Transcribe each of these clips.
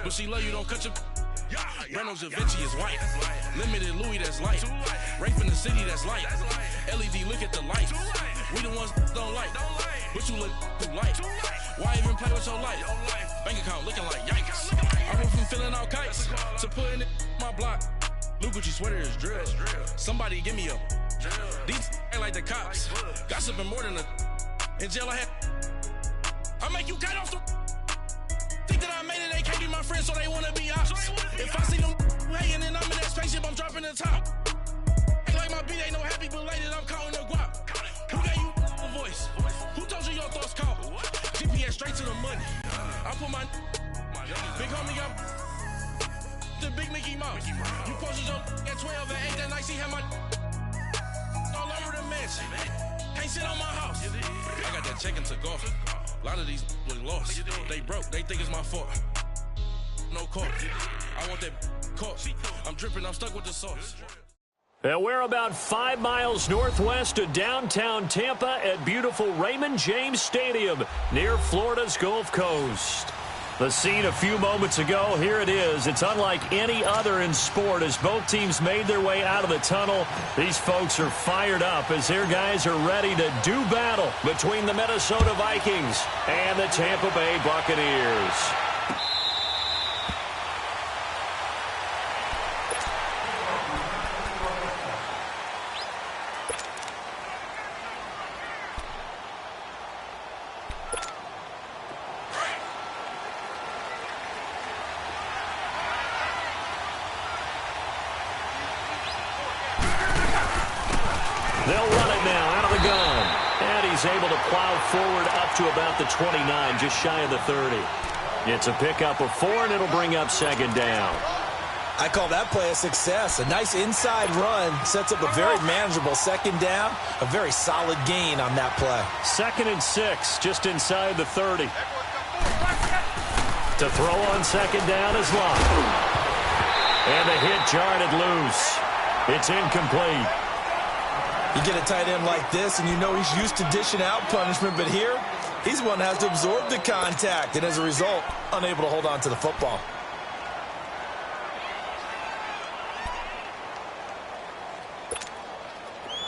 But she love you, don't cut your... Reynolds Da Vinci is white. Limited Louis, that's light. Rape in the city, that's light. LED, look at the lights. We the ones don't like. But you look too light. Why even play with your life? Bank account looking like yikes. I went from filling out kites to putting it in my block. Blue Gucci sweater is drill. Somebody give me a... These ain't like the cops. Gossiping more than a... In jail I had... I make you cut off the... Think that I made it, they can't be my friends, so they wanna be ops. If I see them hating and I'm in that spaceship, I'm dropping the top. Ain't like my beat ain't no happy belated, I'm counting the guap. Who gave you a voice? Who told you your thoughts count? GPS straight to the money. I put my big homie got the big Mickey Mouse. You posted your at 12 and 8 that night, she had my all over the mansion. Can't sit on my house. I got that check into golf. A lot of these look lost. They broke, they think it's my fault. No court. I want that court. I'm dripping, I'm stuck with the sauce. And we're about 5 miles northwest of downtown Tampa at beautiful Raymond James Stadium near Florida's Gulf Coast. The scene a few moments ago, here it is. It's unlike any other in sport as both teams made their way out of the tunnel. These folks are fired up as their guys are ready to do battle between the Minnesota Vikings and the Tampa Bay Buccaneers. They'll run it now out of the gun. And he's able to plow forward up to about the 29, just shy of the 30. It's a pickup of 4, and it'll bring up second down. I call that play a success. A nice inside run sets up a very manageable second down. A very solid gain on that play. 2nd and 6, just inside the 30. To throw on second down is Locke. And the hit jarred it loose. It's incomplete. You get a tight end like this, and you know he's used to dishing out punishment, but here, he's the one that has to absorb the contact, and as a result, unable to hold on to the football.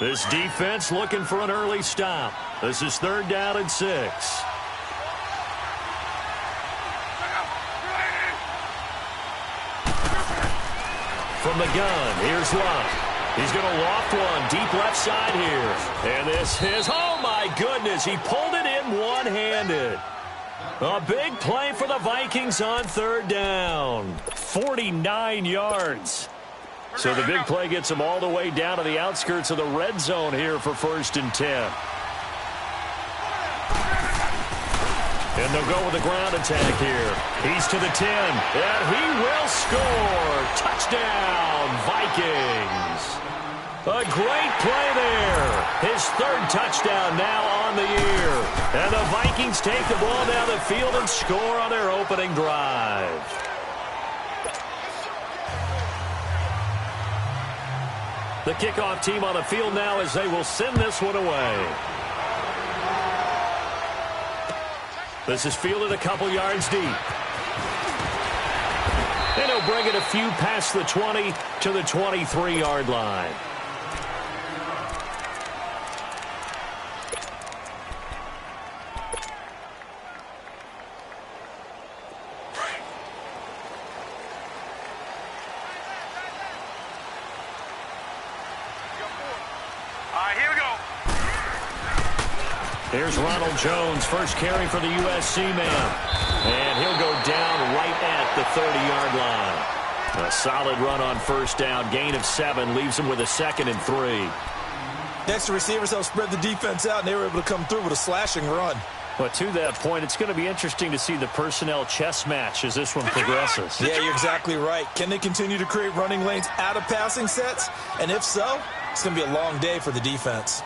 This defense looking for an early stop. This is 3rd down and 6. From the gun, here's Locke. He's going to loft one deep left side here. And this is, oh my goodness, he pulled it in one-handed. A big play for the Vikings on 3rd down. 49 yards. So the big play gets them all the way down to the outskirts of the red zone here for 1st and 10. And they'll go with the ground attack here. He's to the 10, and he will score. Touchdown, Vikings. A great play there. His 3rd touchdown now on the year. And the Vikings take the ball down the field and score on their opening drive. The kickoff team on the field now as they will send this one away. This is fielded a couple yards deep. And he'll bring it a few past the 20 to the 23-yard line. Here's Ronald Jones, first carry for the USC man. And he'll go down right at the 30-yard line. A solid run on 1st down. Gain of 7 leaves him with a 2nd and 3. Next, the receivers help spread the defense out, and they were able to come through with a slashing run. But to that point, it's going to be interesting to see the personnel chess match as this one progresses. Yeah, you're exactly right. Can they continue to create running lanes out of passing sets? And if so, it's going to be a long day for the defense.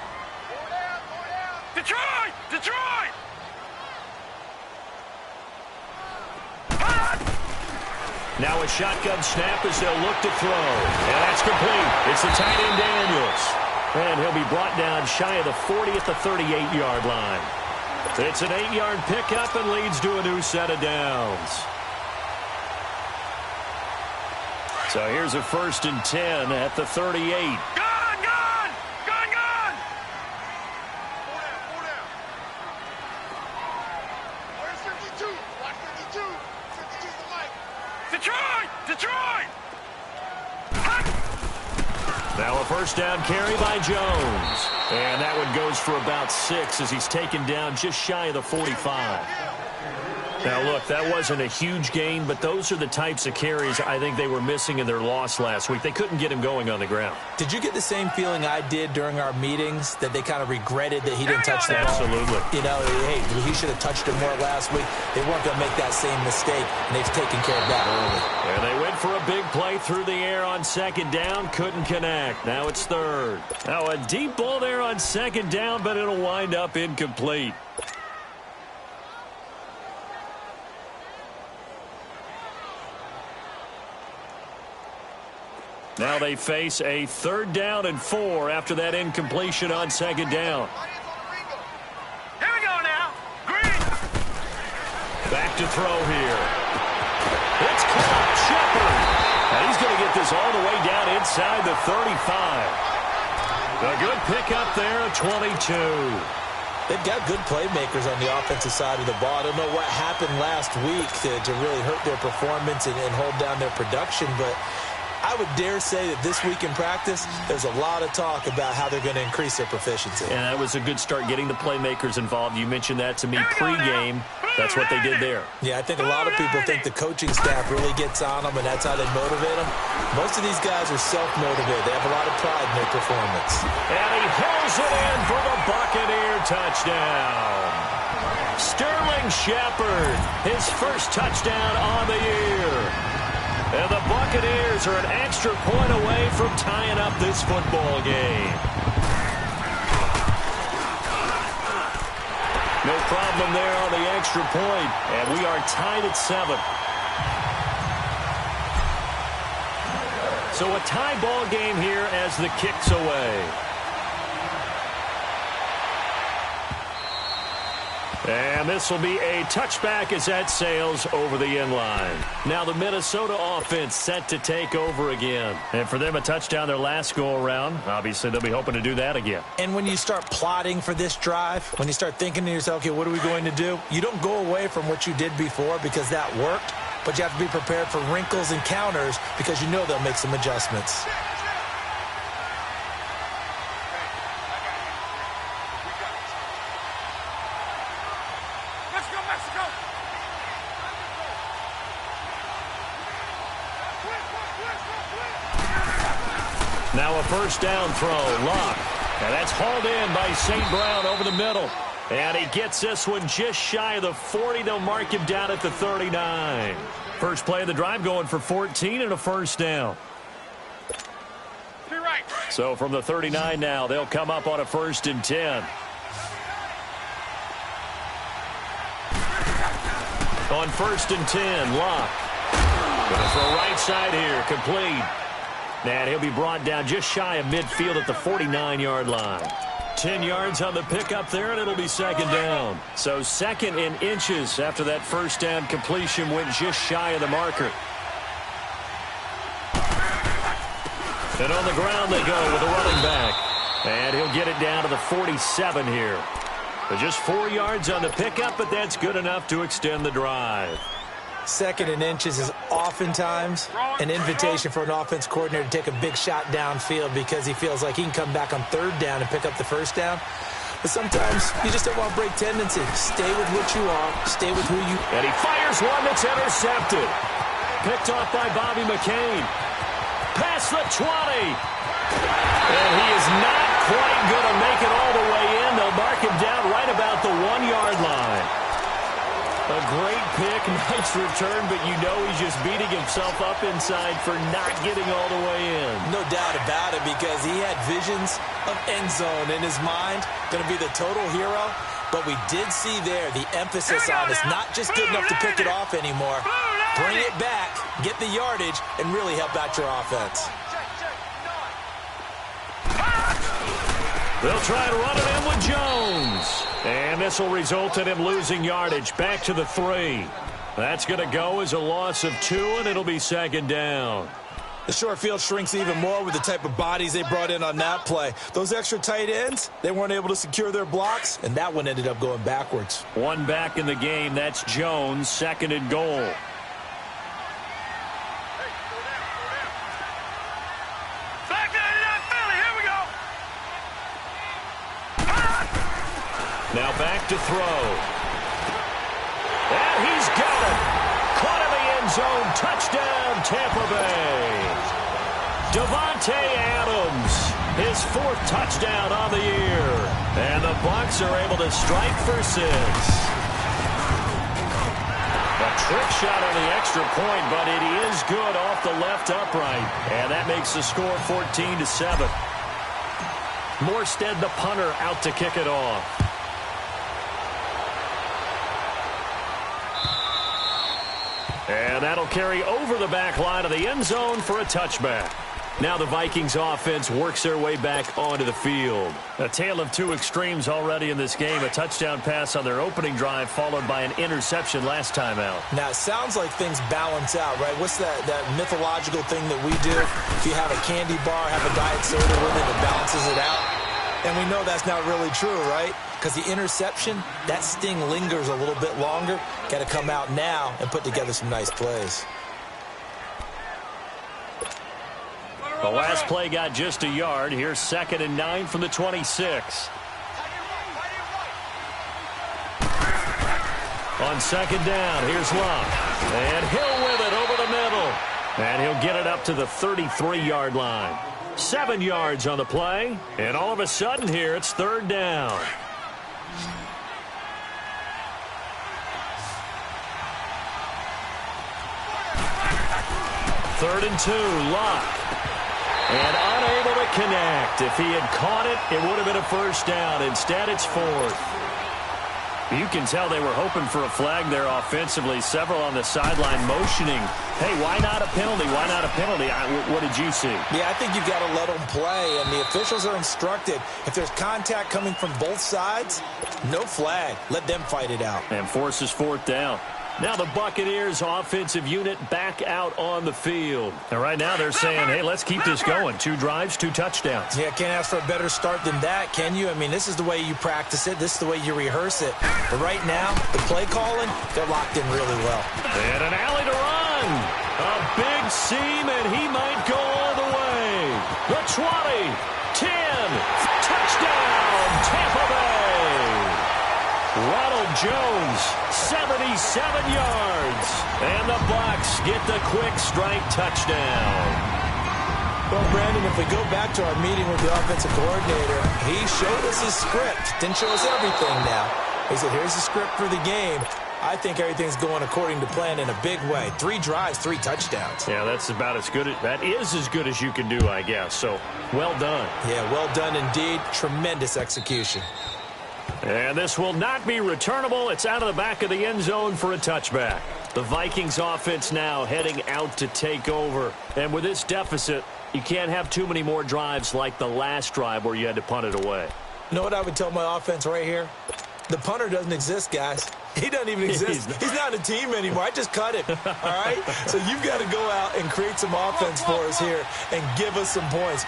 Detroit! Detroit! Now a shotgun snap as they'll look to throw. And that's complete. It's the tight end Daniels. And he'll be brought down shy of the 40 at the 38-yard line. It's an 8-yard pickup and leads to a new set of downs. So here's a 1st and 10 at the 38. Gun! Four down. Where's 52? Watch 52. 52's the mic. Detroit! Now a 1st down carry by Jones. And that one goes for about 6 as he's taken down just shy of the 45. Now, look, that wasn't a huge gain, but those are the types of carries I think they were missing in their loss last week. They couldn't get him going on the ground. Did you get the same feeling I did during our meetings, that they kind of regretted that he didn't touch the ball? Absolutely. You know, hey, he should have touched it more last week. They weren't going to make that same mistake, and they've taken care of that early. And they went for a big play through the air on 2nd down, couldn't connect. Now it's 3rd. Now a deep ball there on 2nd down, but it'll wind up incomplete. Now they face a 3rd down and 4 after that incompletion on 2nd down. Here we go now. Green. Back to throw here. It's caught. Shepard. And he's going to get this all the way down inside the 35. A good pickup there at 22. They've got good playmakers on the offensive side of the ball. I don't know what happened last week to really hurt their performance and hold down their production, but I would dare say that this week in practice, there's a lot of talk about how they're going to increase their proficiency. And that was a good start getting the playmakers involved. You mentioned that to me pregame. That's what they did there. Yeah, I think a lot of people think the coaching staff really gets on them, and that's how they motivate them. Most of these guys are self-motivated. They have a lot of pride in their performance. And he hauls it in for the Buccaneer touchdown. Sterling Shepard, his 1st touchdown on the year. And the Buccaneers are an extra point away from tying up this football game. No problem there on the extra point, and we are tied at 7. So a tie ball game here as the kick's away. And this will be a touchback as that sails over the end line. Now the Minnesota offense set to take over again. And for them, a touchdown their last go-around. Obviously, they'll be hoping to do that again. And when you start plotting for this drive, when you start thinking to yourself, okay, what are we going to do? You don't go away from what you did before because that worked, but you have to be prepared for wrinkles and counters because you know they'll make some adjustments. Now a 1st down throw, Locke. And that's hauled in by St. Brown over the middle. And he gets this one just shy of the 40. They'll mark him down at the 39. First play of the drive going for 14 and a 1st down. So from the 39 now, they'll come up on a 1st and 10. On 1st and 10, Locke. Going to throw right side here, complete. And he'll be brought down just shy of midfield at the 49-yard line. 10 yards on the pickup there, and it'll be 2nd down. So 2nd in inches after that 1st down completion went just shy of the marker. And on the ground they go with a running back. And he'll get it down to the 47 here. But just 4 yards on the pickup, but that's good enough to extend the drive. 2nd and inches is oftentimes an invitation for an offense coordinator to take a big shot downfield because he feels like he can come back on 3rd down and pick up the 1st down. But sometimes you just don't want to break tendency. Stay with what you are. Stay with who you are. And he fires one that's intercepted. Picked off by Bobby McCain. Past the 20. And he is not quite going to make it all the way in. They'll mark him down right about the 1-yard line. A great pick, nice return, but you know he's just beating himself up inside for not getting all the way in. No doubt about it, because he had visions of end zone in his mind. Going to be the total hero. But we did see there the emphasis on it's not just good enough to pick it off anymore. Bring it back, get the yardage, and really help out your offense. They'll try to run it in with Jones. And this will result in him losing yardage back to the 3. That's going to go as a loss of 2, and it'll be 2nd down. The short field shrinks even more with the type of bodies they brought in on that play. Those extra tight ends, they weren't able to secure their blocks, and that one ended up going backwards. One back in the game. That's Jones, 2nd and goal. Back to Philly. Here we go. Now back to throw. And he's got it. Caught in the end zone. Touchdown, Tampa Bay. Davante Adams, his 4th touchdown on the year. And the Bucs are able to strike for 6. A trick shot on the extra point, but it is good off the left upright. And that makes the score 14-7. Morstead, the punter, out to kick it off. And that'll carry over the back line of the end zone for a touchback. Now the Vikings offense works their way back onto the field. A tale of two extremes already in this game. A touchdown pass on their opening drive followed by an interception last time out. Now, it sounds like things balance out, right? What's that mythological thing that we do? If you have a candy bar, have a diet soda with it, it balances it out. And we know that's not really true, right? Because the interception, that sting lingers a little bit longer. Got to come out now and put together some nice plays. The last play got just a yard. Here's 2nd and 9 from the 26. On 2nd down, here's Love. And Hill with it over the middle. And he'll get it up to the 33-yard line. 7 yards on the play. And all of a sudden here, it's 3rd down. Third and 2, Locke. And unable to connect. If he had caught it, it would have been a first down. Instead, it's 4th. You can tell they were hoping for a flag there offensively. Several on the sideline motioning. Hey, why not a penalty? Why not a penalty? What did you see? Yeah, I think you've got to let them play, and the officials are instructed. If there's contact coming from both sides, no flag. Let them fight it out. And forces 4th down. Now the Buccaneers offensive unit back out on the field. And right now they're saying, hey, let's keep this going. 2 drives, 2 touchdowns. Yeah, can't ask for a better start than that, can you? I mean, this is the way you practice it. This is the way you rehearse it. But right now, the play calling, they're locked in really well. And an alley to run. A big seam, and he might go all the way. The 20, 10, touchdown, Tampa Bay. Ronald Jones, 77 yards. And the Bucs get the quick strike touchdown. Well, Brandon, if we go back to our meeting with the offensive coordinator, he showed us his script. Didn't show us everything now. He said, here's the script for the game. I think everything's going according to plan in a big way. 3 drives, 3 touchdowns. Yeah, that's about as good. That is as good as you can do, I guess. So, well done. Yeah, well done indeed. Tremendous execution. And this will not be returnable. It's out of the back of the end zone for a touchback. The Vikings offense now heading out to take over. And with this deficit, you can't have too many more drives like the last drive where you had to punt it away. You know what I would tell my offense right here? The punter doesn't exist, guys. He doesn't even exist. He's not a team anymore. I just cut him, all right? So you've got to go out and create some offense for us here and give us some points.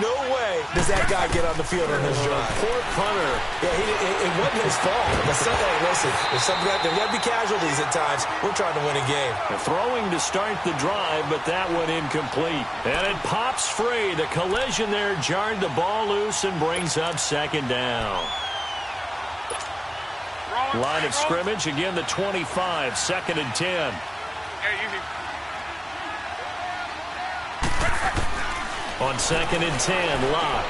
No way does that guy get on the field on this drive. Poor punter. Yeah, it wasn't his fault. But hey, listen, there got to be casualties at times. We're trying to win a game. Throwing to start the drive, but that one incomplete. And it pops free. The collision there jarred the ball loose and brings up 2nd down. Line of scrimmage, again the 25, 2nd and 10. On 2nd and 10, Locke.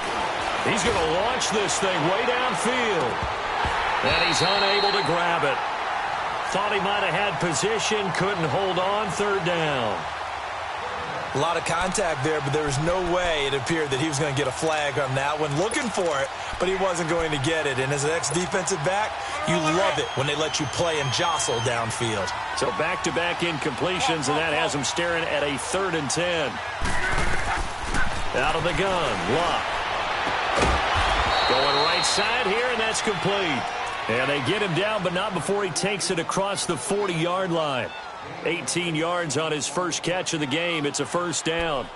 He's going to launch this thing way downfield. And he's unable to grab it. Thought he might have had position, couldn't hold on, 3rd down. A lot of contact there, but there was no way it appeared that he was going to get a flag on that one. Looking for it, but he wasn't going to get it. And as an ex-defensive back, you love it when they let you play and jostle downfield. So back-to-back incompletions, and that has him staring at a 3rd and 10. Out of the gun, Locke. Going right side here, and that's complete. And they get him down, but not before he takes it across the 40-yard line. 18 yards on his first catch of the game. It's a first down.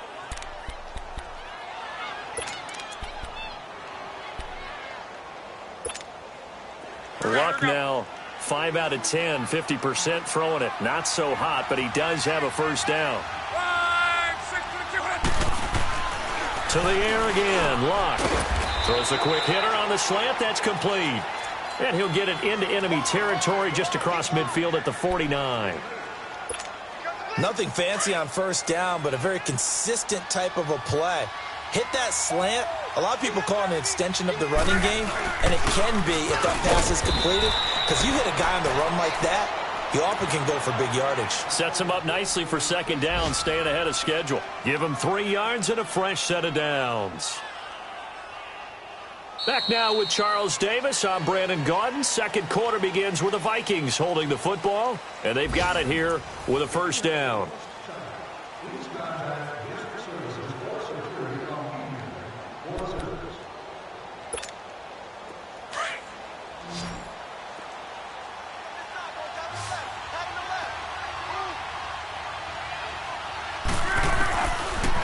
Luck now 5 out of 10, 50% throwing it. Not so hot, but he does have a first down. To the air again. Luck throws a quick hitter on the slant. That's complete. And he'll get it into enemy territory just across midfield at the 49. Nothing fancy on first down, but a very consistent type of a play. Hit that slant. A lot of people call it an extension of the running game, and it can be if that pass is completed, because you hit a guy on the run like that, he often can go for big yardage. Sets him up nicely for second down, staying ahead of schedule. Give him 3 yards and a fresh set of downs. Back now with Charles Davis. I'm Brandon Gaudin. Second quarter begins with the Vikings holding the football, and they've got it here with a first down.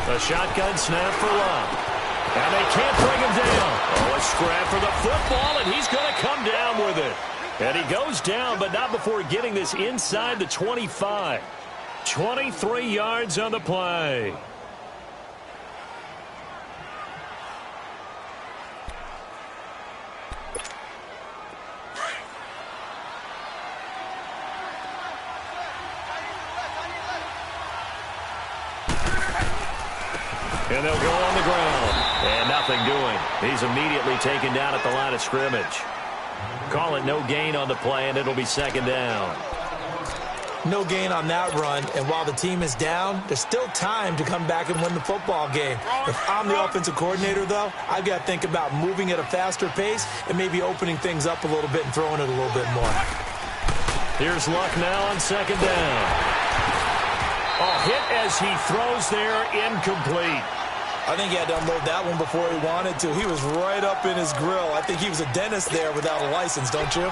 A shotgun snap for Luck. And they can't bring him down. Oh, a scrap for the football, and he's going to come down with it. And he goes down, but not before getting this inside the 25. 23 yards on the play. And they'll go on the ground. And nothing doing. He's immediately taken down at the line of scrimmage. Call it no gain on the play, and it'll be second down. No gain on that run, and while the team is down, there's still time to come back and win the football game. If I'm the offensive coordinator, though, I've got to think about moving at a faster pace and maybe opening things up a little bit and throwing it a little bit more. Here's Luck now on second down. A hit as he throws there, incomplete. I think he had to unload that one before he wanted to. He was right up in his grill. I think he was a dentist there without a license, don't you?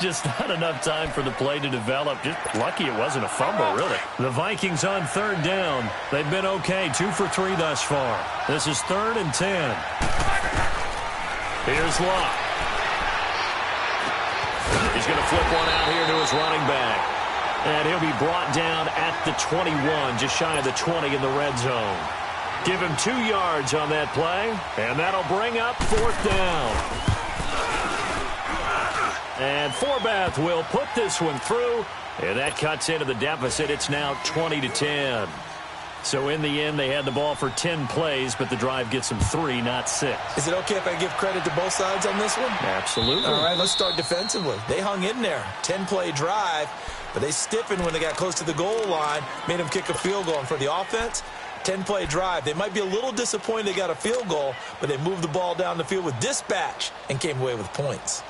Just not enough time for the play to develop. Just lucky it wasn't a fumble, really. The Vikings on third down. They've been okay, 2 for 3 thus far. This is 3rd and 10. Here's Luck. He's going to flip one out here to his running back. And he'll be brought down at the 21, just shy of the 20 in the red zone. Give him 2 yards on that play, and that'll bring up 4th down. And Forbath will put this one through, and that cuts into the deficit. It's now 20-10. So in the end, they had the ball for 10 plays, but the drive gets them 3, not 6. Is it okay if I give credit to both sides on this one? Absolutely. All right, let's start defensively. They hung in there. 10-play drive, but they stiffened when they got close to the goal line, made them kick a field goal. And for the offense, 10-play drive. They might be a little disappointed they got a field goal, but they moved the ball down the field with dispatch and came away with points.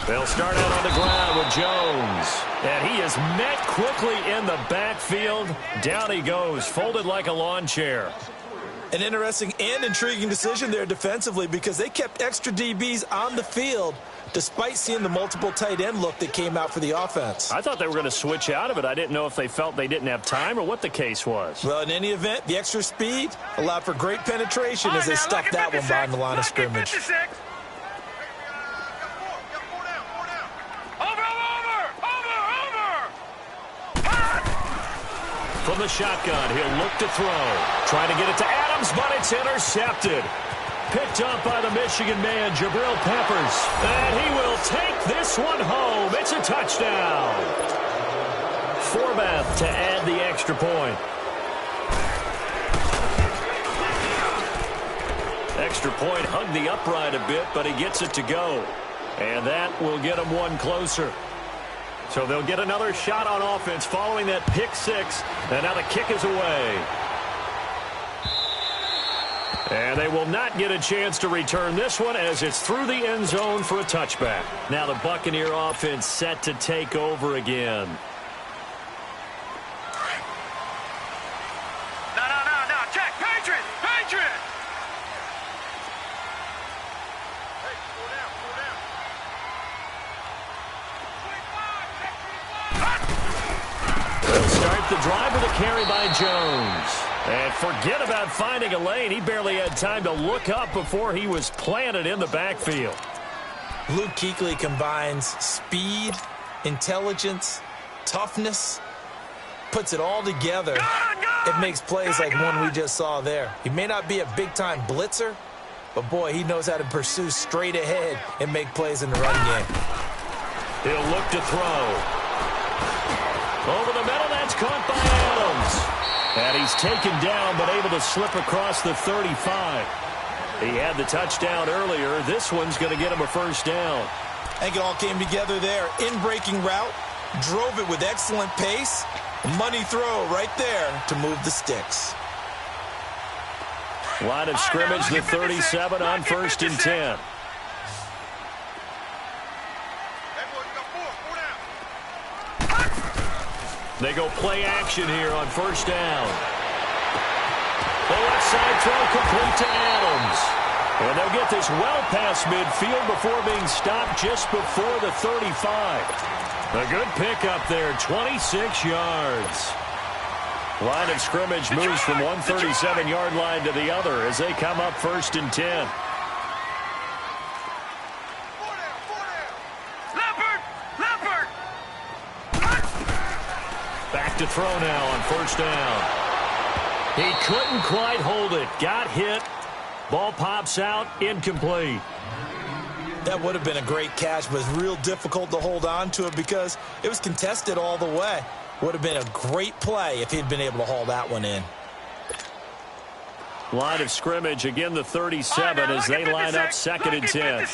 They'll start out on the ground with Jones. And he is met quickly in the backfield. Down he goes, folded like a lawn chair. An interesting and intriguing decision there defensively because they kept extra DBs on the field despite seeing the multiple tight end look that came out for the offense. I thought they were going to switch out of it. I didn't know if they felt they didn't have time or what the case was. Well, in any event, the extra speed allowed for great penetration as they stuffed that one behind the line of scrimmage. From the shotgun, he'll look to throw. Trying to get it to Adams, but it's intercepted. Picked up by the Michigan man, Jabril Peppers. And he will take this one home. It's a touchdown. Forbath to add the extra point. Extra point hugged the upright a bit, but he gets it to go. And that will get him one closer. So they'll get another shot on offense following that pick six. And now the kick is away. And they will not get a chance to return this one as it's through the end zone for a touchback. Now the Buccaneer offense set to take over again. No. Check. Patriot. Hey, pull down. They'll start the drive with a carry by Jones. And forget about finding a lane. He barely had time to look up before he was planted in the backfield. Luke Kuechly combines speed, intelligence, toughness, puts it all together. It makes plays like one we just saw there. He may not be a big-time blitzer, but, boy, he knows how to pursue straight ahead and make plays in the run game. He'll look to throw. Over the middle, that's caught by Adams. And he's taken down, but able to slip across the 35. He had the touchdown earlier. This one's going to get him a first down. I think it all came together there. In-breaking route, drove it with excellent pace. Money throw right there to move the sticks. Line of scrimmage, the 37 on 1st and 10. They go play action here on 1st down. The left side throw complete to Adams. And they'll get this well past midfield before being stopped just before the 35. A good pickup there, 26 yards. Line of scrimmage moves from one 37-yard line to the other as they come up 1st and 10. Back to throw now on 1st down. He couldn't quite hold it. Got hit. Ball pops out. Incomplete. That would have been a great catch, but it's real difficult to hold on to it because it was contested all the way. Would have been a great play if he'd been able to haul that one in. Line of scrimmage, again the 37 as they line up 2nd and 10.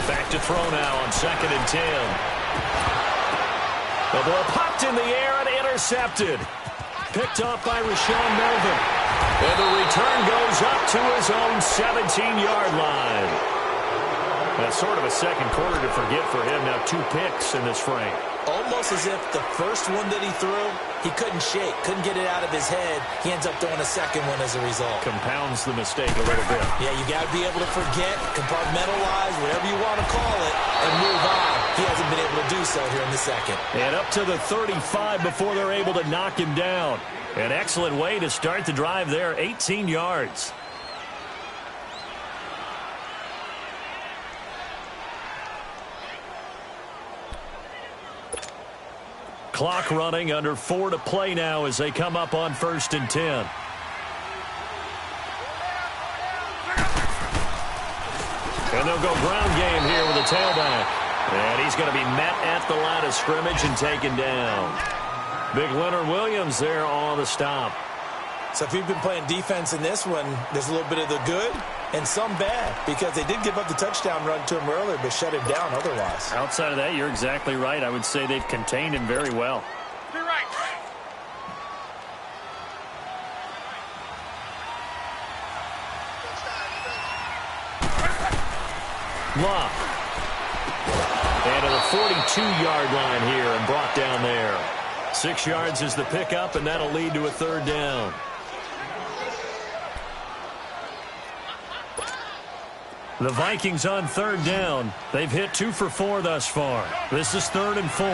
Back to throw now on 2nd and 10. The ball popped in the air and intercepted. Picked off by Rashawn Melvin. And the return goes up to his own 17-yard line. That's sort of a second quarter to forget for him. Now 2 picks in this frame. Almost as if the first one that he threw, he couldn't shake, couldn't get it out of his head. He ends up throwing a second one as a result. Compounds the mistake a little bit. Yeah, you got to be able to forget, compartmentalize, whatever you want to call it, and move on. He hasn't been able to do so here in the second. And up to the 35 before they're able to knock him down. An excellent way to start the drive there, 18 yards. Clock running, under 4 to play now as they come up on 1st and 10. And they'll go ground game here with a tailback. And he's going to be met at the line of scrimmage and taken down. Big Leonard Williams there on the stop. So if you've been playing defense in this one, there's a little bit of the good and some bad because they did give up the touchdown run to him earlier but shut him down otherwise. Outside of that, you're exactly right. I would say they've contained him very well. Be right. Luck. And to the 42-yard line here and brought down there. 6 yards is the pickup, and that'll lead to a 3rd down. The Vikings on 3rd down. They've hit 2 for 4 thus far. This is 3rd and 4.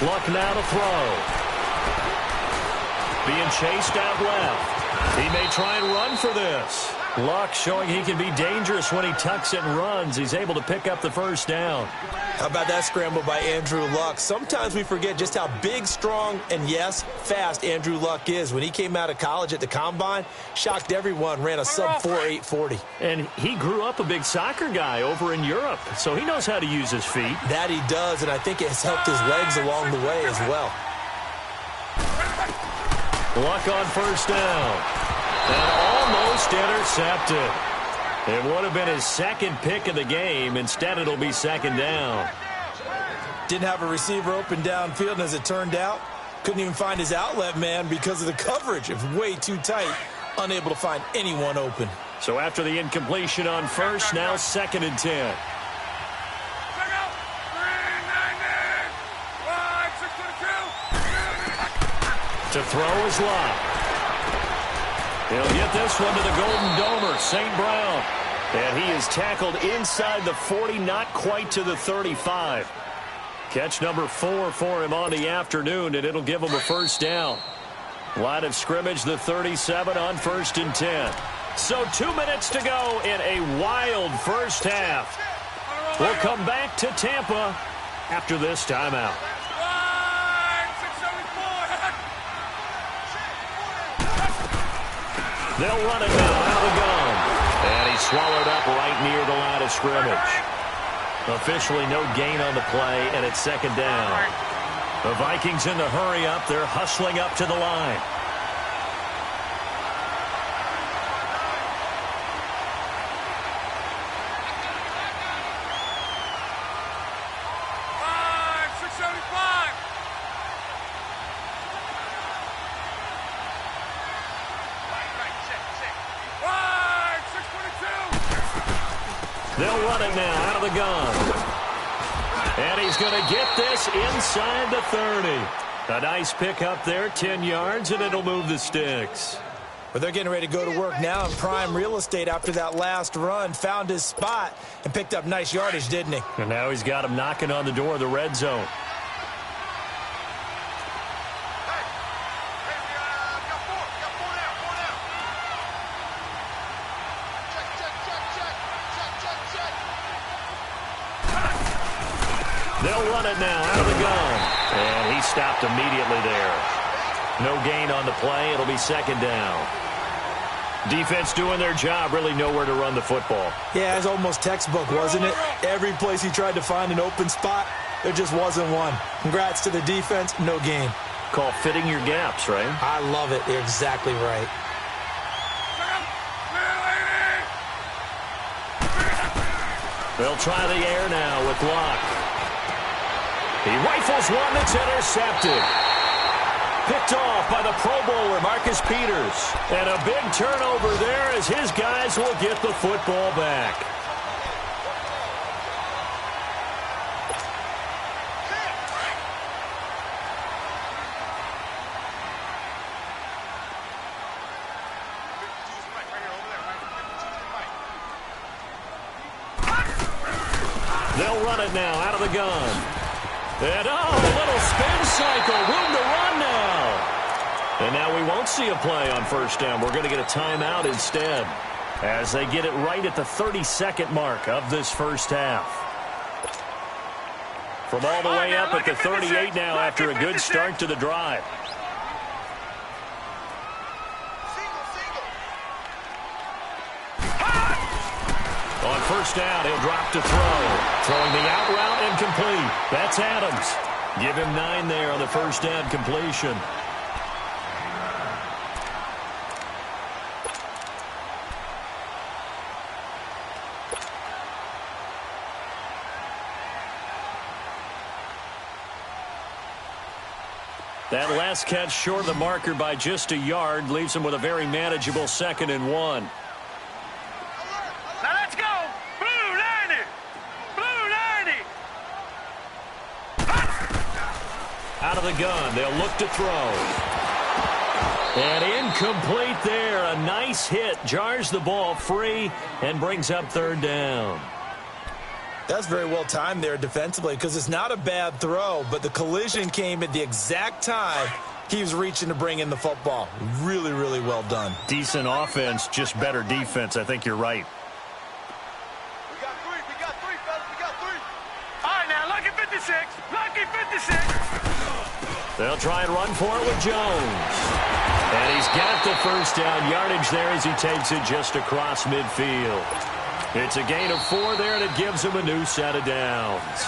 Luck now to throw. Being chased out left. He may try and run for this. Luck showing he can be dangerous when he tucks it and runs. He's able to pick up the 1st down. How about that scramble by Andrew Luck? Sometimes we forget just how big, strong, and, yes, fast Andrew Luck is. When he came out of college at the Combine, shocked everyone, ran a sub-4 840. And he grew up a big soccer guy over in Europe, so he knows how to use his feet. That he does, and I think it has helped his legs along the way as well. Luck on 1st down. And almost intercepted. It would have been his second pick of the game. Instead, it'll be second down. Didn't have a receiver open downfield, and as it turned out, couldn't even find his outlet man because of the coverage. It was way too tight, unable to find anyone open. So after the incompletion on first, now 2nd and 10. To throw is Locke. He'll get this one to the Golden Domer, St. Brown. And he is tackled inside the 40, not quite to the 35. Catch number 4 for him on the afternoon, and it'll give him a first down. Line of scrimmage, the 37 on 1st and 10. So 2 minutes to go in a wild first half. We'll come back to Tampa after this timeout. They'll run it now out of the gun. And he's swallowed up right near the line of scrimmage. Officially no gain on the play, and it's 2nd down. The Vikings in the hurry up. They're hustling up to the line. They'll run it now out of the gun. And he's going to get this inside the 30. A nice pickup there, 10 yards, and it'll move the sticks. But they're getting ready to go to work now in prime real estate after that last run. Found his spot and picked up nice yardage, didn't he? And now he's got him knocking on the door of the red zone. They'll run it now out of the gun. And he stopped immediately there. No gain on the play. It'll be 2nd down. Defense doing their job, really nowhere to run the football. Yeah, it's almost textbook, wasn't it? Every place he tried to find an open spot, there just wasn't one. Congrats to the defense, no gain. Call fitting your gaps, right? I love it. You're exactly right. They'll try the air now with Locke. He rifles one that's intercepted. Picked off by the Pro Bowler, Marcus Peters. And a big turnover there as his guys will get the football back. They'll run it now out of the gun. And, a little spin cycle. Room to run now. And now we won't see a play on first down. We're going to get a timeout instead as they get it right at the 32nd mark of this first half. From all the way up at the 38 now after a good start to the drive. On first down, he'll drop to throw. Throwing the out route and complete. That's Adams. Give him 9 there on the first down completion. That last catch short of the marker by just a yard leaves him with a very manageable 2nd and 1. Out of the gun, they'll look to throw. And incomplete there. A nice hit. Jars the ball free and brings up 3rd down. That's very well timed there defensively because it's not a bad throw, but the collision came at the exact time he was reaching to bring in the football. Really, really well done. Decent offense, just better defense. I think you're right. We got three, fellas. We got three. All right, now, lucky 56. Lucky 56. They'll try and run for it with Jones. And he's got the first down yardage there as he takes it just across midfield. It's a gain of 4 there, and it gives him a new set of downs.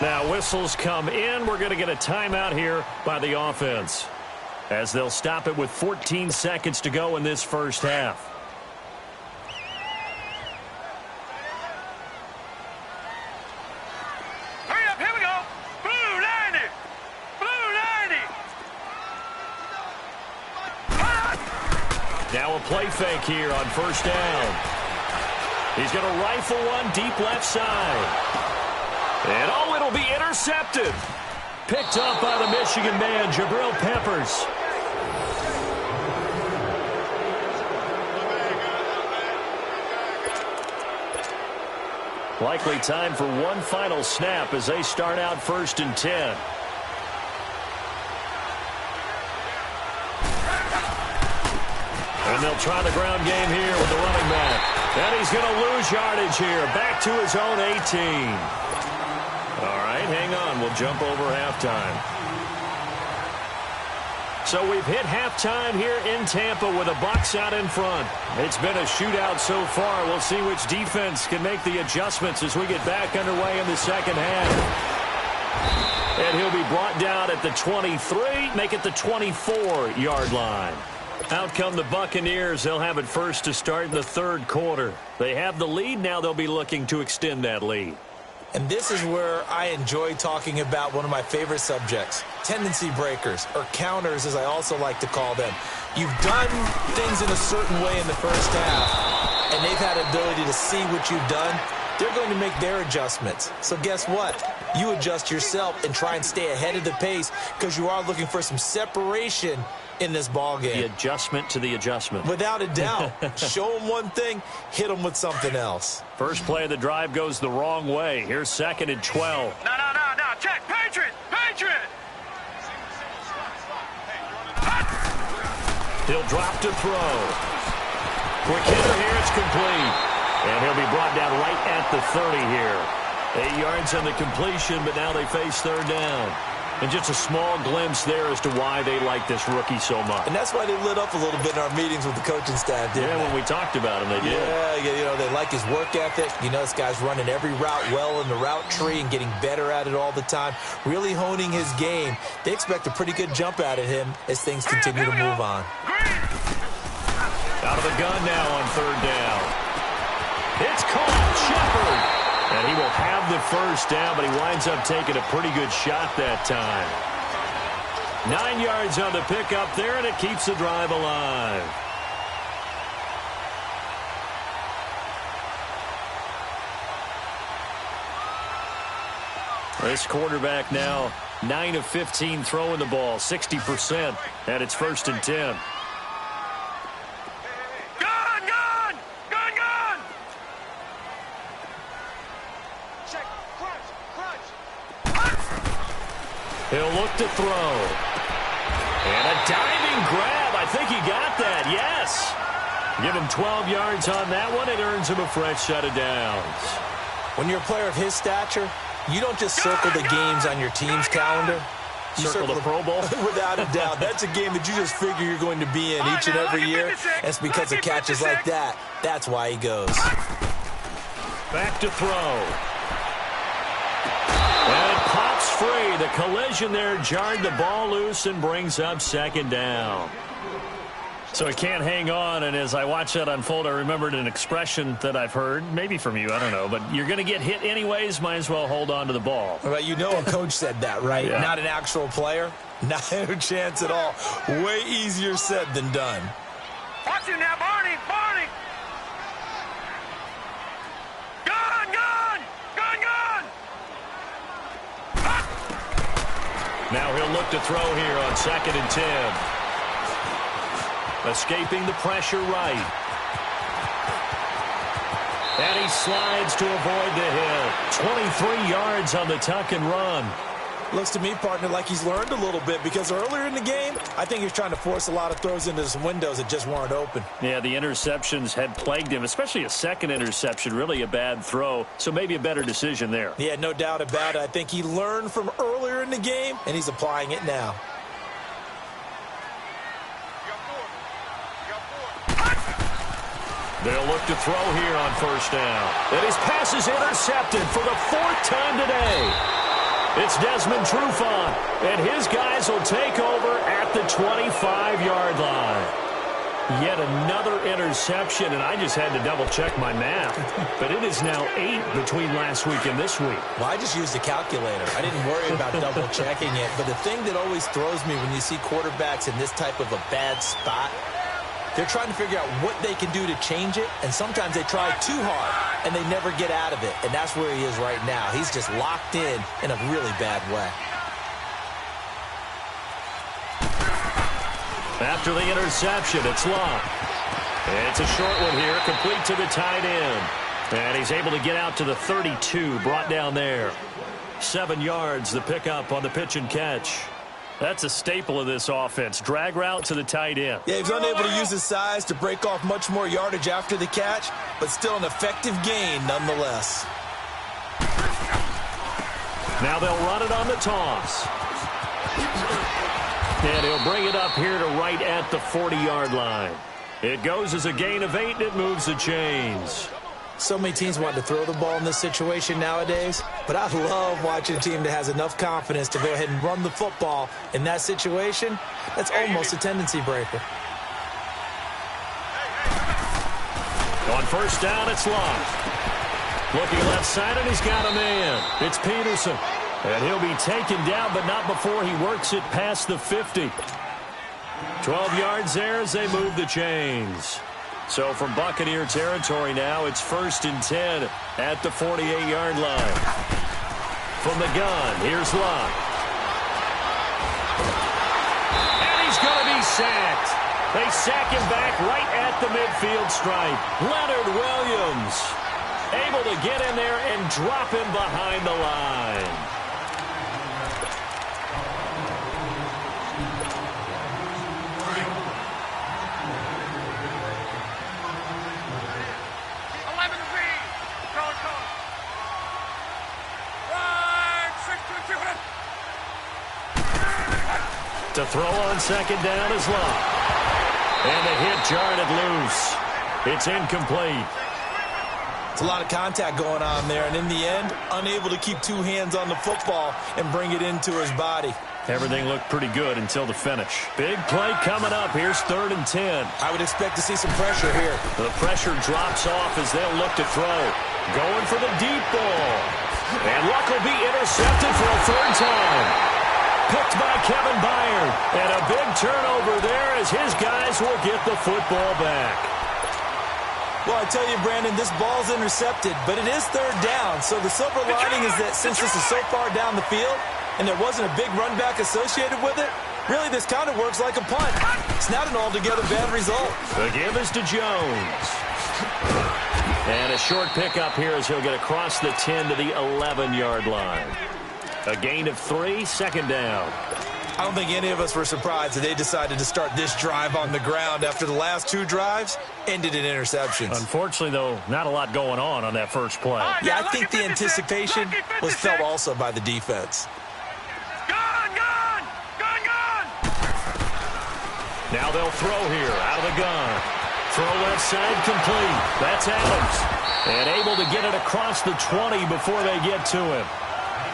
Now, whistles come in. We're going to get a timeout here by the offense. as they'll stop it with 14 seconds to go in this first half. Hurry up, here we go. Blue 90. Blue 90. Now a play fake here on first down. He's going to rifle one deep left side. And oh, it'll be intercepted. Picked up by the Michigan man, Jabril Peppers. Likely time for one final snap as they start out 1st and 10. And they'll try the ground game here with the running back. And he's going to lose yardage here. Back to his own 18. All right, hang on. We'll jump over halftime. So we've hit halftime here in Tampa with the Bucs out in front. It's been a shootout so far. We'll see which defense can make the adjustments as we get back underway in the second half. And he'll be brought down at the 23, make it the 24-yard line. Out come the Buccaneers. They'll have it first to start in the third quarter. They have the lead. Now they'll be looking to extend that lead. And this is where I enjoy talking about one of my favorite subjects, tendency breakers, or counters as I also like to call them. You've done things in a certain way in the first half, and they've had the ability to see what you've done. They're going to make their adjustments. So guess what? You adjust yourself and try and stay ahead of the pace because you are looking for some separation in this ball game. The adjustment to the adjustment. Without a doubt. Show them one thing, hit them with something else. First play of the drive goes the wrong way. Here's 2nd and 12. No. Check. Patriot. He'll drop to throw. Quick hitter here. It's complete. And he'll be brought down right at the 30 here. 8 yards on the completion, but now they face third down. And just a small glimpse there as to why they like this rookie so much. And that's why they lit up a little bit in our meetings with the coaching staff, didn't they? When we talked about him, they did. Yeah, they like his work ethic. This guy's running every route well in the route tree and getting better at it all the time, really honing his game. They expect a pretty good jump out of him as things continue to move on. Out of the gun now on third down. It's caught. Shepard. And he will have the first down, but he winds up taking a pretty good shot that time. 9 yards on the pickup there, and it keeps the drive alive. This quarterback now 9 of 15 throwing the ball, 60%, and it's 1st and 10. He'll look to throw. And a diving grab. I think he got that. Yes. Give him 12 yards on that one. It earns him a fresh set of downs. When you're a player of his stature, you don't just circle the games on your team's calendar. You circle the Pro Bowl? Without a doubt. That's a game that you just figure you're going to be in each and every year. And it's because of catches like that. That's why he goes. Back to throw. And it pops free. The collision there jarred the ball loose and brings up 2nd down. So he can't hang on, and as I watch that unfold, I remembered an expression that I've heard, maybe from you, I don't know, but you're going to get hit anyways, might as well hold on to the ball. Well, a coach said that, right? Yeah. Not an actual player. Not a chance at all. Way easier said than done. Watch him now, Barney. Now he'll look to throw here on 2nd and 10. Escaping the pressure right. And he slides to avoid the hit. 23 yards on the tuck and run. Looks to me, partner, like he's learned a little bit because earlier in the game, I think he was trying to force a lot of throws into some windows that just weren't open. Yeah, the interceptions had plagued him, especially a second interception, really a bad throw, so maybe a better decision there. Yeah, no doubt about it. I think he learned from earlier in the game, and he's applying it now. They'll look to throw here on 1st down. And his pass is intercepted for the 4th time today. It's Desmond Trufant, and his guys will take over at the 25-yard line. Yet another interception, and I just had to double-check my math. But it is now 8 between last week and this week. Well, I just used a calculator. I didn't worry about double-checking it. But the thing that always throws me when you see quarterbacks in this type of a bad spot, they're trying to figure out what they can do to change it, and sometimes they try too hard, and they never get out of it. And that's where he is right now. He's just locked in a really bad way. After the interception, it's Locke. It's a short one here, complete to the tight end. And he's able to get out to the 32, brought down there. 7 yards, the pickup on the pitch and catch. That's a staple of this offense. Drag route to the tight end. Yeah, he was unable to use his size to break off much more yardage after the catch, but still an effective gain nonetheless. Now they'll run it on the toss. And he'll bring it up here to right at the 40-yard line. It goes as a gain of 8, and it moves the chains. So many teams want to throw the ball in this situation nowadays, but I love watching a team that has enough confidence to go ahead and run the football in that situation. That's almost a tendency breaker. On first down, it's Locke. Looking left side, and he's got a man. It's Peterson. And he'll be taken down, but not before he works it past the 50. 12 yards there as they move the chains. So from Buccaneer territory now, it's 1st and 10 at the 48-yard line. From the gun, here's Locke. And he's going to be sacked. They sack him back right at the midfield stripe. Leonard Williams able to get in there and drop him behind the line. To throw on second down is Locke. And the hit jarred it loose. It's incomplete. It's a lot of contact going on there, and in the end, unable to keep 2 hands on the football and bring it into his body. Everything looked pretty good until the finish. Big play coming up. Here's 3rd and 10. I would expect to see some pressure here. The pressure drops off as they'll look to throw. Going for the deep ball. And Luck will be intercepted for a 3rd time. Picked by Kevin Byard. And a big turnover there as his guys will get the football back. Well, I tell you, Brandon, this ball's intercepted, but it is 3rd down. So the silver lining is that since this is so far down the field and there wasn't a big run back associated with it, really this kind of works like a punt. It's not an altogether bad result. The give is to Jones. And a short pickup here as he'll get across the 10 to the 11-yard line. A gain of 3, 2nd down. I don't think any of us were surprised that they decided to start this drive on the ground after the last 2 drives ended in interceptions. Unfortunately, though, not a lot going on that first play. Yeah, I think the anticipation was felt also by the defense. Gun! Now they'll throw here out of the gun. Throw left side complete. That's Adams. And able to get it across the 20 before they get to him.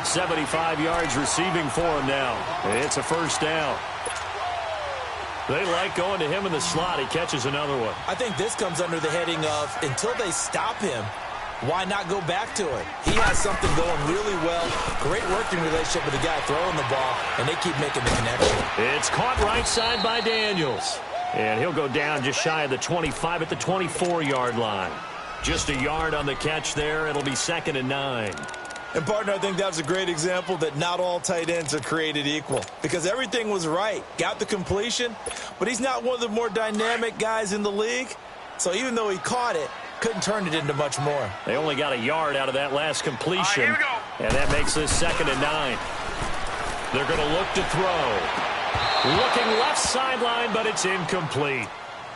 75 yards receiving for him now. It's a 1st down. They like going to him in the slot. He catches another one. I think this comes under the heading of until they stop him, why not go back to it? He has something going really well. Great working relationship with the guy throwing the ball, and they keep making the connection. It's caught right side by Daniels. And he'll go down just shy of the 25 at the 24-yard line. Just a yard on the catch there. It'll be 2nd and 9. And, partner, I think that was a great example that not all tight ends are created equal because everything was right. Got the completion, but he's not one of the more dynamic guys in the league. So even though he caught it, couldn't turn it into much more. They only got a yard out of that last completion. Here we go. And that makes this 2nd and 9. They're going to look to throw. Looking left sideline, but it's incomplete.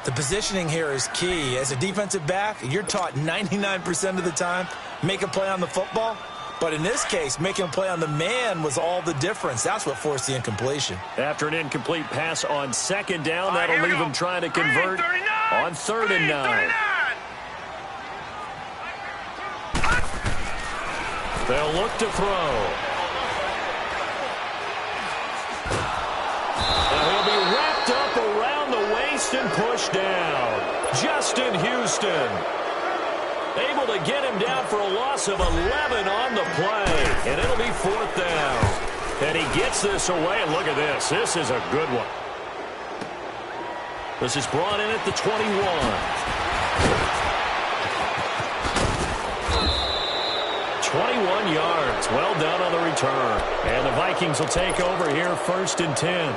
The positioning here is key. As a defensive back, you're taught 99% of the time, make a play on the football. But in this case, making a play on the man was all the difference. That's what forced the incompletion. After an incomplete pass on 2nd down, that'll leave him trying to convert on 3rd and 9. They'll look to throw. push down. Justin Houston able to get him down for a loss of 11 on the play. And it'll be 4th down. And he gets this away. And look at this. This is a good one. This is brought in at the 21. 21 yards. Well done on the return. And the Vikings will take over here 1st and 10.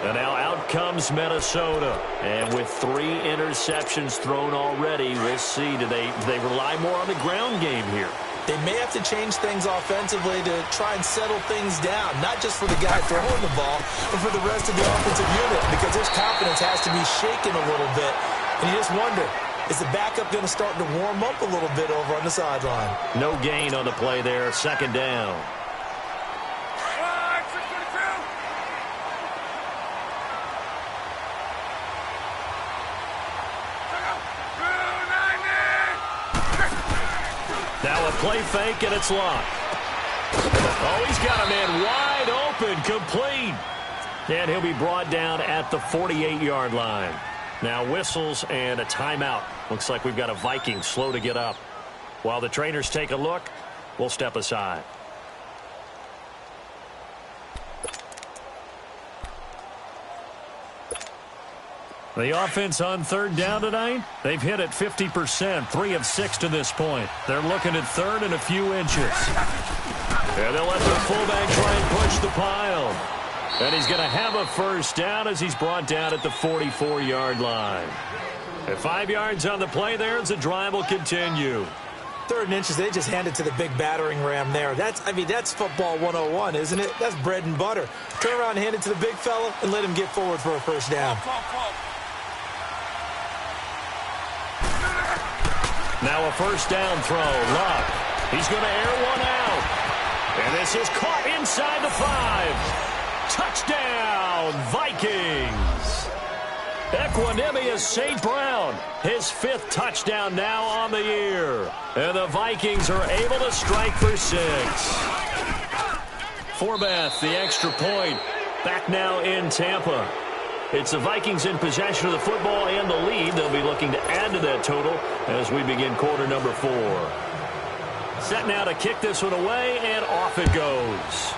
And now out comes Minnesota. And with 3 interceptions thrown already, we'll see. Do they rely more on the ground game here? They may have to change things offensively to try and settle things down, not just for the guy throwing the ball, but for the rest of the offensive unit, because his confidence has to be shaken a little bit. And you just wonder, is the backup going to start to warm up a little bit over on the sideline? No gain on the play there. 2nd down. Now a play fake, and it's locked. Oh, he's got a man wide open, complete. And he'll be brought down at the 48-yard line. Now whistles and a timeout. Looks like we've got a Viking slow to get up. While the trainers take a look, we'll step aside. The offense on 3rd down tonight, they've hit it 50%, 3 of 6 to this point. They're looking at 3rd and a few inches. And they'll let the fullback try and push the pile. And he's going to have a 1st down as he's brought down at the 44-yard line. At 5 yards on the play there as the drive will continue. 3rd and inches, they just hand it to the big battering ram there. That's football 101, isn't it? That's bread and butter. Turn around and hand it to the big fella and let him get forward for a 1st down. Now a 1st down throw. Luck. He's going to air one out. And this is caught inside the 5. Touchdown, Vikings. Equanimous St. Brown, his 5th touchdown now on the year. And the Vikings are able to strike for 6. Forbath, the extra point, back now in Tampa. It's the Vikings in possession of the football and the lead. They'll be looking to add to that total as we begin quarter number 4. Set now to kick this one away, and off it goes.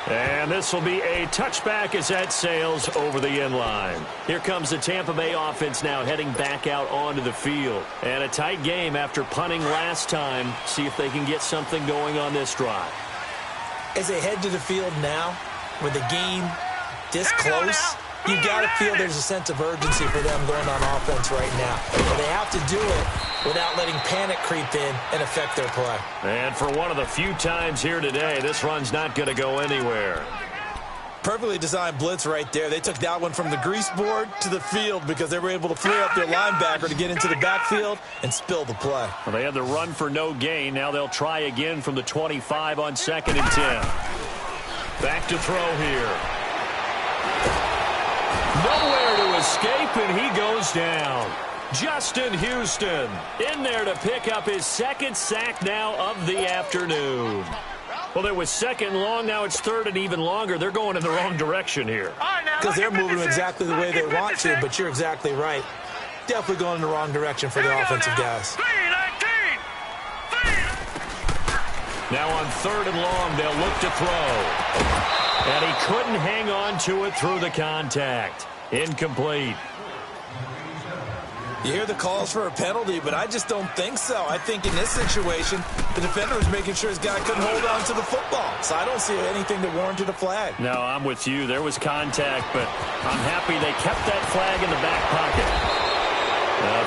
And this will be a touchback as that sails over the end line. Here comes the Tampa Bay offense now heading back out onto the field. And a tight game after punting last time. See if they can get something going on this drive. As they head to the field now, with the game this close, you got to feel there's a sense of urgency for them going on offense right now. But they have to do it without letting panic creep in and affect their play. And for one of the few times here today, this run's not going to go anywhere. Perfectly designed blitz right there. They took that one from the grease board to the field because they were able to free up their linebacker to get into the backfield and spill the play. Well, they had the run for no gain. Now they'll try again from the 25 on 2nd and 10. Back to throw here. Nowhere to escape, and he goes down. Justin Houston in there to pick up his 2nd sack now of the afternoon. Well, it was 2nd long. Now it's 3rd and even longer. They're going in the wrong direction here. Because they're moving exactly the way they want to, but you're exactly right. Definitely going in the wrong direction for the offensive guys. Now on 3rd and long, they'll look to throw. And he couldn't hang on to it through the contact. Incomplete. You hear the calls for a penalty, but I just don't think so. I think in this situation, the defender was making sure his guy couldn't hold on to the football. So I don't see anything that warranted a flag. No, I'm with you. There was contact, but I'm happy they kept that flag in the back pocket.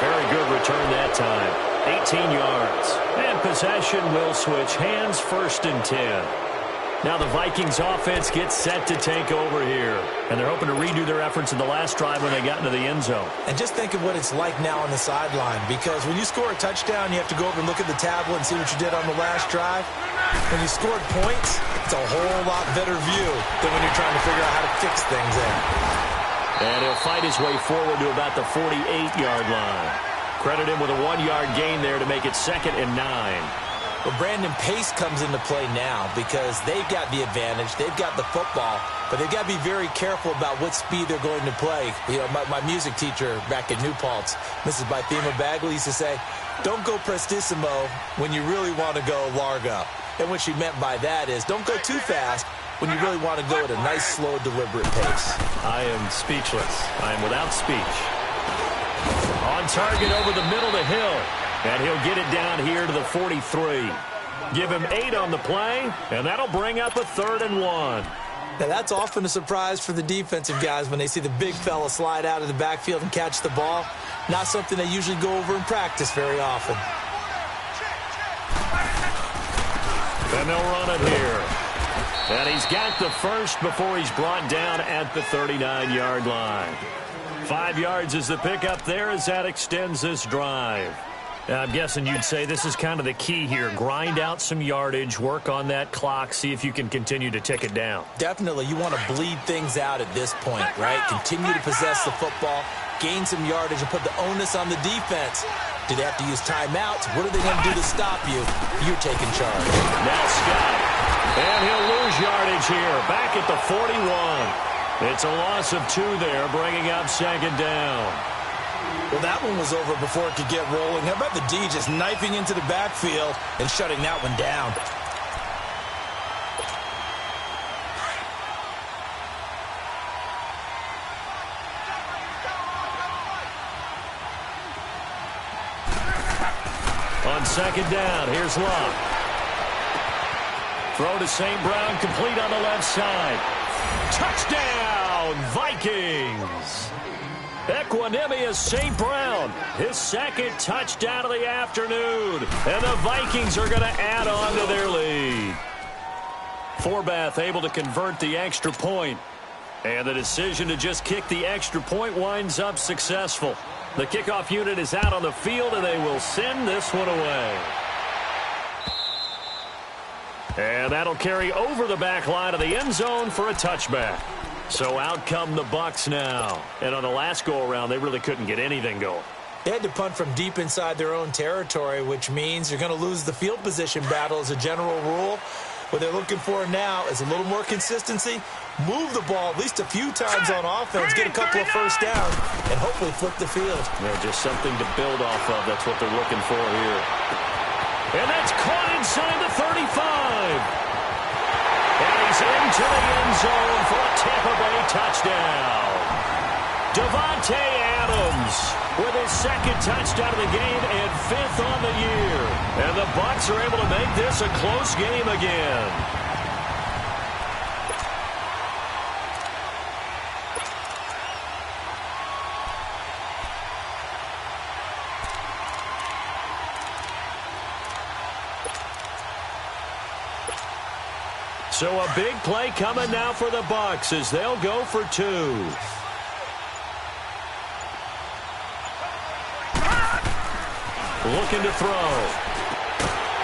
Very good return that time. 18 yards. And possession will switch hands, 1st and 10. Now the Vikings offense gets set to take over here. And they're hoping to redo their efforts in the last drive when they got into the end zone. And just think of what it's like now on the sideline. Because when you score a touchdown, you have to go over and look at the tablet and see what you did on the last drive. When you scored points, it's a whole lot better view than when you're trying to figure out how to fix things there. And he'll fight his way forward to about the 48-yard line. Credit him with a 1-yard gain there to make it 2nd and 9. Well, Brandon, pace comes into play now because they've got the advantage. They've got the football, but they've got to be very careful about what speed they're going to play. You know, my music teacher back at New Paltz, Mrs. Bythema Bagley, used to say, don't go prestissimo when you really want to go largo. And what she meant by that is don't go too fast when you really want to go at a nice, slow, deliberate pace. I am speechless. I am without speech. On target over the middle to Hill. And he'll get it down here to the 43. Give him 8 on the play, and that'll bring up a 3rd and 1. Now, that's often a surprise for the defensive guys when they see the big fella slide out of the backfield and catch the ball. Not something they usually go over in practice very often. And they'll run it here. And he's got the first before he's brought down at the 39-yard line. 5 yards is the pickup there as that extends this drive. I'm guessing you'd say this is kind of the key here. Grind out some yardage, work on that clock, see if you can continue to tick it down. Definitely. You want to bleed things out at this point, right? Continue to possess the football, gain some yardage, and put the onus on the defense. Do they have to use timeouts? What are they going to do to stop you? You're taking charge. Now Scott. And he'll lose yardage here. Back at the 41. It's a loss of 2 there, bringing up 2nd down. Well, that one was over before it could get rolling. How about the D just knifing into the backfield and shutting that one down? On 2nd down, here's Locke. Throw to St. Brown, complete on the left side. Touchdown, Vikings! Equanimous St. Brown, his 2nd touchdown of the afternoon. And the Vikings are going to add on to their lead. Forbath able to convert the extra point. And the decision to just kick the extra point winds up successful. The kickoff unit is out on the field, and they will send this one away. And that'll carry over the back line of the end zone for a touchback. So out come the Bucs now. And on the last go-around, they really couldn't get anything going. They had to punt from deep inside their own territory, which means you're going to lose the field position battle as a general rule. What they're looking for now is a little more consistency, move the ball at least a few times on offense, get a couple of first downs, and hopefully flip the field. Yeah, just something to build off of. That's what they're looking for here. And that's caught inside the 35. And he's into the end zone for a Tampa Bay touchdown. Devontae Adams with his 2nd touchdown of the game and 5th on the year. And the Bucs are able to make this a close game again. So a big play coming now for the Bucs as they'll go for 2. Looking to throw.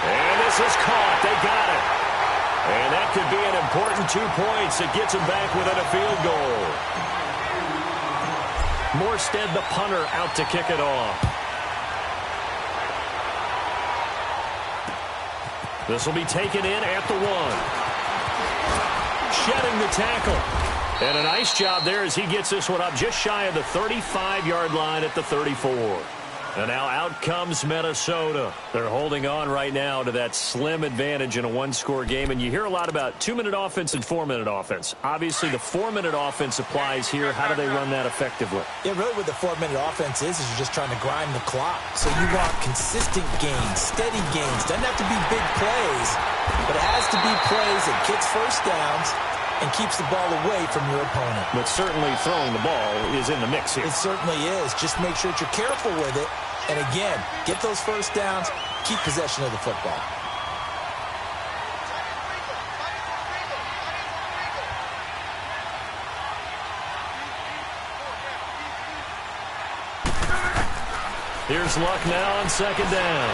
And this is caught. They got it. And that could be an important 2 points that gets them back within a field goal. Morstead, the punter, out to kick it off. This will be taken in at the 1. Shedding the tackle. And a nice job there as he gets this one up just shy of the 35-yard line at the 34. And now out comes Minnesota. They're holding on right now to that slim advantage in a 1-score game. And you hear a lot about 2-minute offense and 4-minute offense. Obviously, the 4-minute offense applies here. How do they run that effectively? Yeah, really what the 4-minute offense is you're just trying to grind the clock. So you want consistent gains, steady gains. Doesn't have to be big plays, but it has to be plays that gets first downs and keeps the ball away from your opponent. But certainly throwing the ball is in the mix here. It certainly is. Just make sure that you're careful with it. And again, get those first downs, keep possession of the football. Here's Luck now on 2nd down.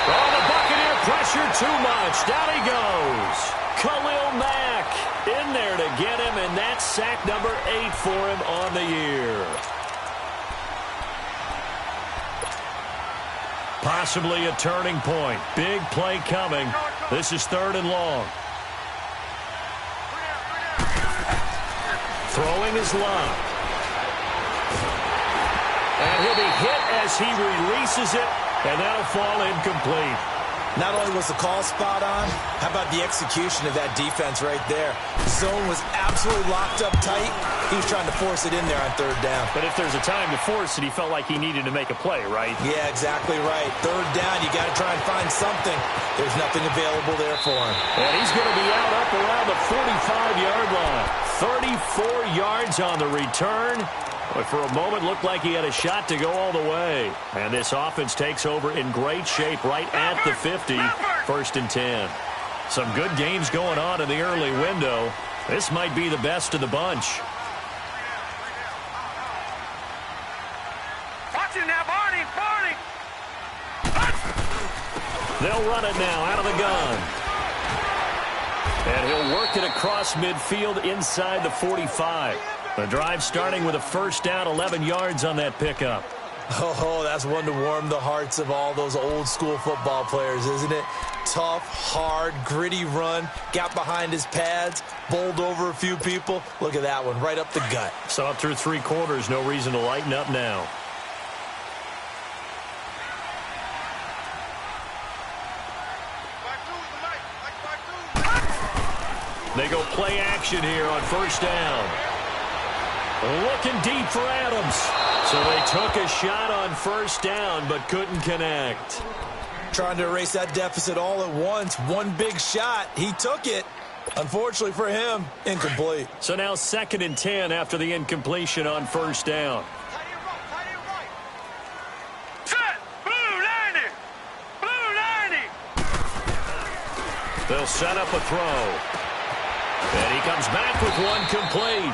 Oh, the Buccaneer pressure too much. Down he goes. Khalil Mack in there to get him, and that's sack number 8 for him on the year. Possibly a turning point. Big play coming. This is 3rd and long. Throwing his lob. And he'll be hit as he releases it, and that'll fall incomplete. Not only was the call spot on, how about the execution of that defense right there? Zone was absolutely locked up tight. He was trying to force it in there on 3rd down. But if there's a time to force it, he felt like he needed to make a play, right? Yeah, exactly right. 3rd down, you got to try and find something. There's nothing available there for him. And he's going to be out up around the 45-yard line. 34 yards on the return. But for a moment, looked like he had a shot to go all the way. And this offense takes over in great shape right at the 50, 1st and 10. Some good games going on in the early window. This might be the best of the bunch. Watch it now, Barney, Barney. They'll run it now out of the gun. And he'll work it across midfield inside the 45. The drive starting with a 1st down, 11 yards on that pickup. Oh, that's one to warm the hearts of all those old-school football players, isn't it? Tough, hard, gritty run, got behind his pads, bowled over a few people. Look at that one, right up the gut. So up through 3 quarters, no reason to lighten up now. They go play action here on 1st down. Looking deep for Adams. So they took a shot on 1st down, but couldn't connect. Trying to erase that deficit all at once. One big shot. He took it. Unfortunately for him, incomplete. So now 2nd and 10 after the incompletion on 1st down. Set. Blue 90. Blue 90. They'll set up a throw. And he comes back with one complete.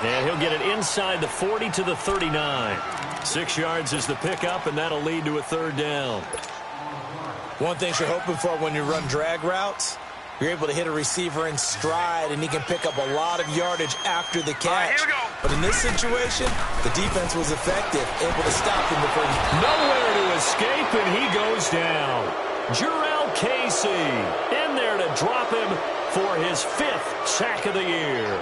And he'll get it inside the 40 to the 39. 6 yards is the pickup, and that'll lead to a 3rd down. One thing you're hoping for when you run drag routes, you're able to hit a receiver in stride, and he can pick up a lot of yardage after the catch. All right, here we go. But in this situation, the defense was effective, able to stop him before he... Nowhere to escape, and he goes down. Jarrell Casey in there to drop him for his 5th sack of the year.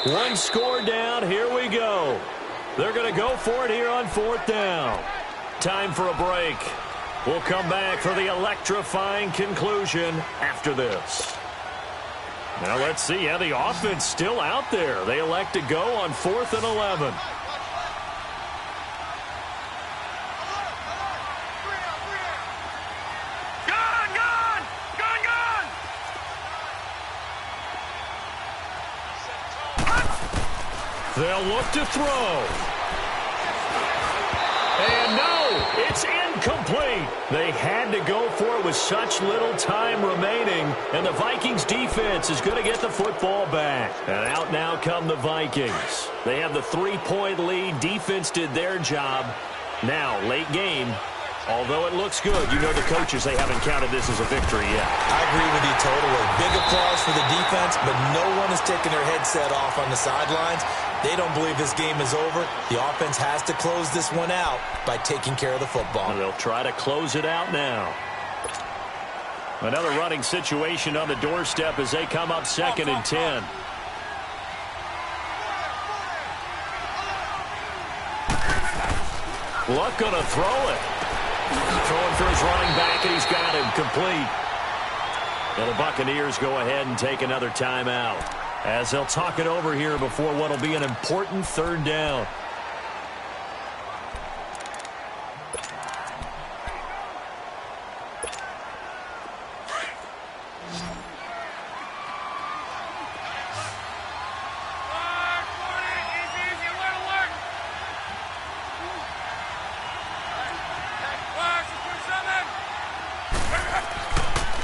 One score down. Here we go. They're going to go for it here on 4th down. Time for a break. We'll come back for the electrifying conclusion after this. Now let's see how the offense still out there. They elect to go on 4th and 11. They'll look to throw. And no, it's incomplete. They had to go for it with such little time remaining. And the Vikings defense is going to get the football back. And out now come the Vikings. They have the 3-point lead. Defense did their job. Now, late game. Although it looks good, you know the coaches, they haven't counted this as a victory yet. I agree with you totally. Big applause for the defense, but no one is taking their headset off on the sidelines. They don't believe this game is over. The offense has to close this one out by taking care of the football. And they'll try to close it out now. Another running situation on the doorstep as they come up 2nd and 10. Luck gonna throw it. Throwing for his running back, and he's got him complete. And the Buccaneers go ahead and take another timeout as they'll talk it over here before what will be an important 3rd down.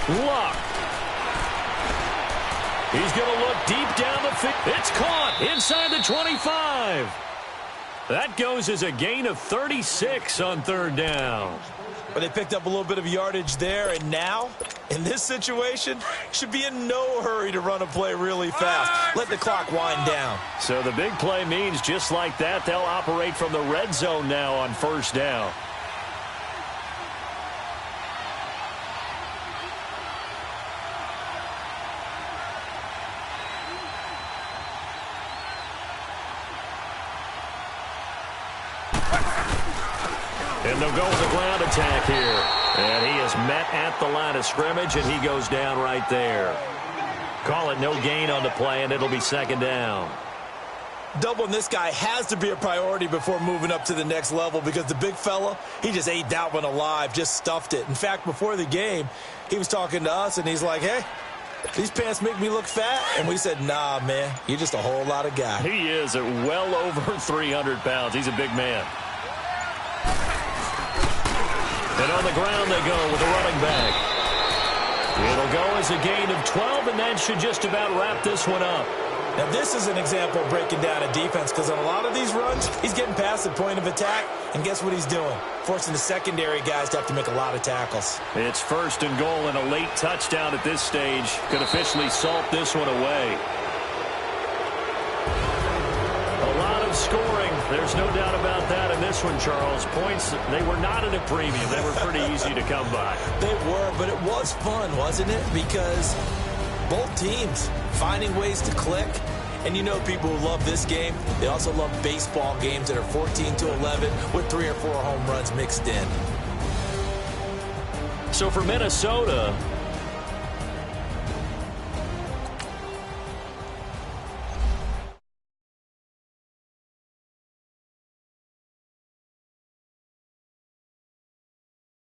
Luck. He's going to look deep down the field. It's caught inside the 25. That goes as a gain of 36 on 3rd down. But they picked up a little bit of yardage there, and now, in this situation, should be in no hurry to run a play really fast. Let the clock wind down. So the big play means just like that, they'll operate from the red zone now on first down. And they'll go with the ground attack here. And he is met at the line of scrimmage, and he goes down right there. Call it no gain on the play, and it'll be second down. Doubling this guy has to be a priority before moving up to the next level because the big fella, he just ate that one alive, just stuffed it. In fact, before the game, he was talking to us, and he's like, hey, these pants make me look fat. And we said, nah, man, you're just a whole lot of guy. He is at well over 300 pounds. He's a big man. And on the ground they go with the running back. It'll go as a gain of 12, and that should just about wrap this one up. Now, this is an example of breaking down a defense because on a lot of these runs, he's getting past the point of attack, and guess what he's doing? Forcing the secondary guys to have to make a lot of tackles. It's first and goal, and a late touchdown at this stage could officially salt this one away. A lot of scoring. There's no doubt about that in this one, Charles. Points, they were not at a premium. They were pretty easy to come by. They were, but it was fun, wasn't it? Because both teams finding ways to click. And you know people who love this game, they also love baseball games that are 14-11 with 3 or 4 home runs mixed in. So for Minnesota,